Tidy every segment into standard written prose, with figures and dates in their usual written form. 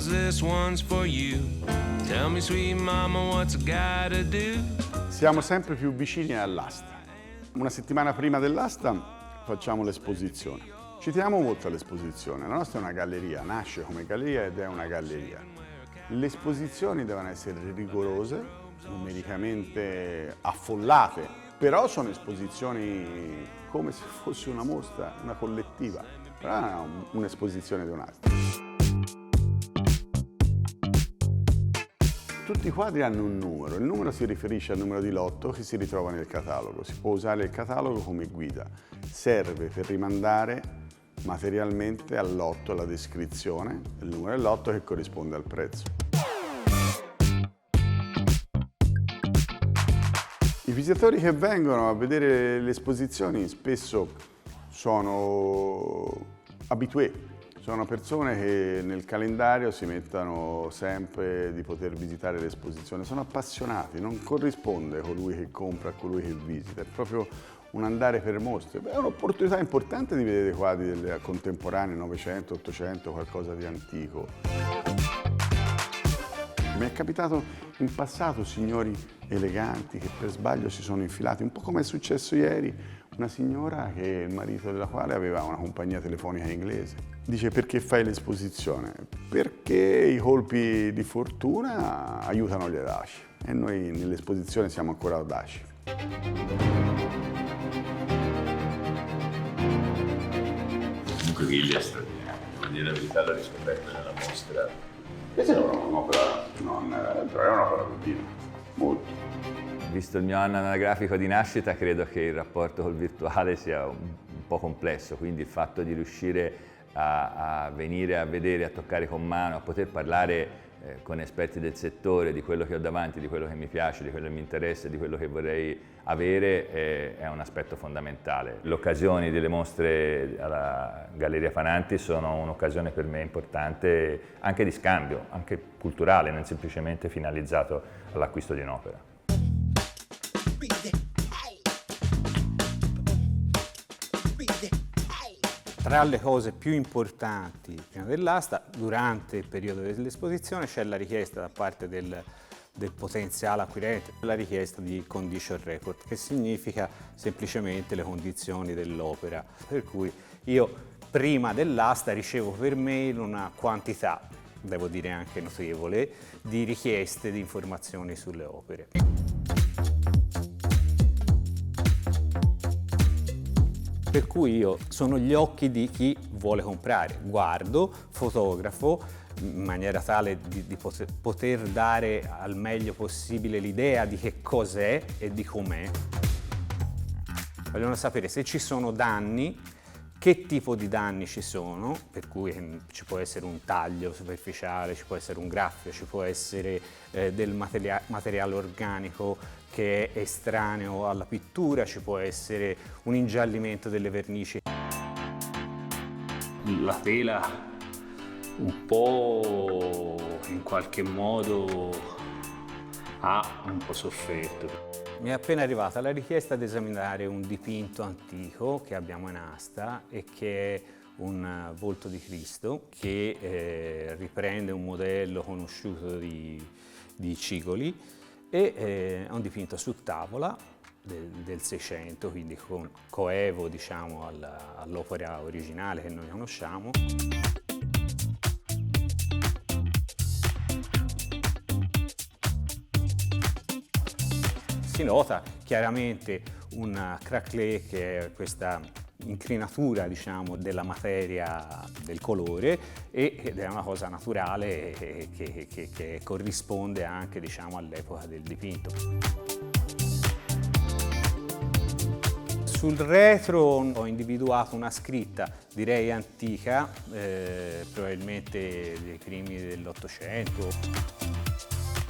'cause this one's for you. Tell me, sweet mama, what's a guy to do? Siamo sempre più vicini all'asta. Una settimana prima dell'asta facciamo l'esposizione. Ci teniamo molto all'esposizione. La nostra è una galleria, nasce come galleria ed è una galleria. Le esposizioni devono essere rigorose, numericamente affollate, però sono esposizioni come se fosse una mostra, una collettiva, però è un'esposizione di un'arte. Tutti i quadri hanno un numero, il numero si riferisce al numero di lotto che si ritrova nel catalogo, si può usare il catalogo come guida, serve per rimandare materialmente al lotto, alla descrizione, il numero del lotto che corrisponde al prezzo. I visitatori che vengono a vedere le esposizioni spesso sono abitué, sono persone che nel calendario si mettono sempre di poter visitare l'esposizione, sono appassionati, non corrisponde colui che compra a colui che visita, è proprio un andare per mostre. È un'opportunità importante di vedere quadri del contemporaneo, 900, 800, qualcosa di antico. Mi è capitato in passato signori eleganti che per sbaglio si sono infilati, un po' come è successo ieri, una signora che il marito della quale aveva una compagnia telefonica inglese. Dice: perché fai l'esposizione? Perché i colpi di fortuna aiutano gli audaci e noi nell'esposizione siamo ancora audaci. Comunque Ghiglia è straordinario, devo dire la verità, l'ho riscoperto nella mostra. Questa è un'opera, però è un'opera continua, molto. Visto il mio anno anagrafico di nascita, credo che il rapporto col virtuale sia un po' complesso, quindi il fatto di riuscire a venire a vedere, a toccare con mano, a poter parlare con esperti del settore di quello che ho davanti, di quello che mi piace, di quello che mi interessa, di quello che vorrei avere è un aspetto fondamentale. Le occasioni delle mostre alla Galleria Fananti sono un'occasione per me importante anche di scambio, anche culturale, non semplicemente finalizzato all'acquisto di un'opera. Tra le cose più importanti prima dell'asta, durante il periodo dell'esposizione, c'è la richiesta da parte del potenziale acquirente, la richiesta di condition report, che significa semplicemente le condizioni dell'opera. Per cui io prima dell'asta ricevo per mail una quantità, devo dire anche notevole, di richieste di informazioni sulle opere. Per cui io sono gli occhi di chi vuole comprare, guardo, fotografo in maniera tale di poter dare al meglio possibile l'idea di che cos'è e di com'è. Vogliono sapere se ci sono danni, che tipo di danni ci sono, per cui ci può essere un taglio superficiale, ci può essere un graffio, ci può essere del materiale organico che è estraneo alla pittura, ci può essere un ingiallimento delle vernici. La tela un po' in qualche modo ha un po' sofferto. Mi è appena arrivata la richiesta di esaminare un dipinto antico che abbiamo in asta e che è un volto di Cristo che riprende un modello conosciuto di Cigoli e è un dipinto su tavola del 600, quindi coevo diciamo all'opera originale che noi conosciamo. Si nota chiaramente un craquelé, che è questa incrinatura diciamo della materia del colore, ed è una cosa naturale che corrisponde anche diciamo all'epoca del dipinto. Sul retro ho individuato una scritta, direi antica, probabilmente dei primi dell'Ottocento.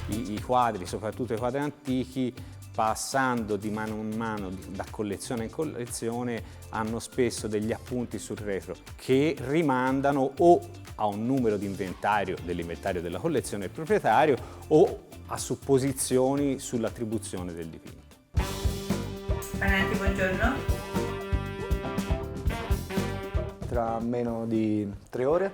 I quadri, soprattutto i quadri antichi, passando di mano in mano, da collezione in collezione, hanno spesso degli appunti sul retro che rimandano o a un numero di inventario, dell'inventario della collezione del proprietario, o a supposizioni sull'attribuzione del dipinto. Fananti, buongiorno. Tra meno di 3 ore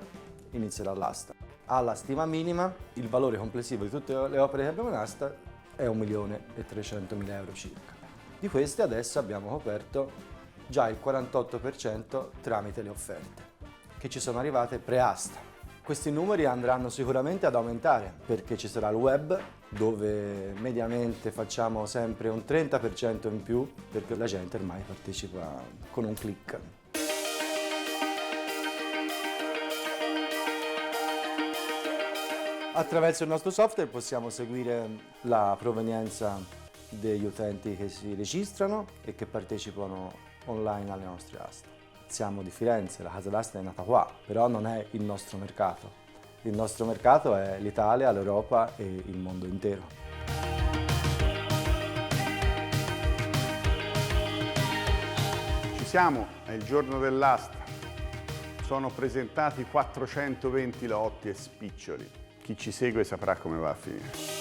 inizierà l'asta. alla stima minima, il valore complessivo di tutte le opere che abbiamo in asta è 1.300.000 euro circa. Di queste adesso abbiamo coperto già il 48% tramite le offerte che ci sono arrivate pre-asta. Questi numeri andranno sicuramente ad aumentare perché ci sarà il web, dove mediamente facciamo sempre un 30% in più perché la gente ormai partecipa con un click. Attraverso il nostro software possiamo seguire la provenienza degli utenti che si registrano e che partecipano online alle nostre aste. Siamo di Firenze, la casa d'asta è nata qua, però non è il nostro mercato. Il nostro mercato è l'Italia, l'Europa e il mondo intero. Ci siamo, è il giorno dell'asta. Sono presentati 420 lotti e spiccioli. Chi ci segue saprà come va a finire.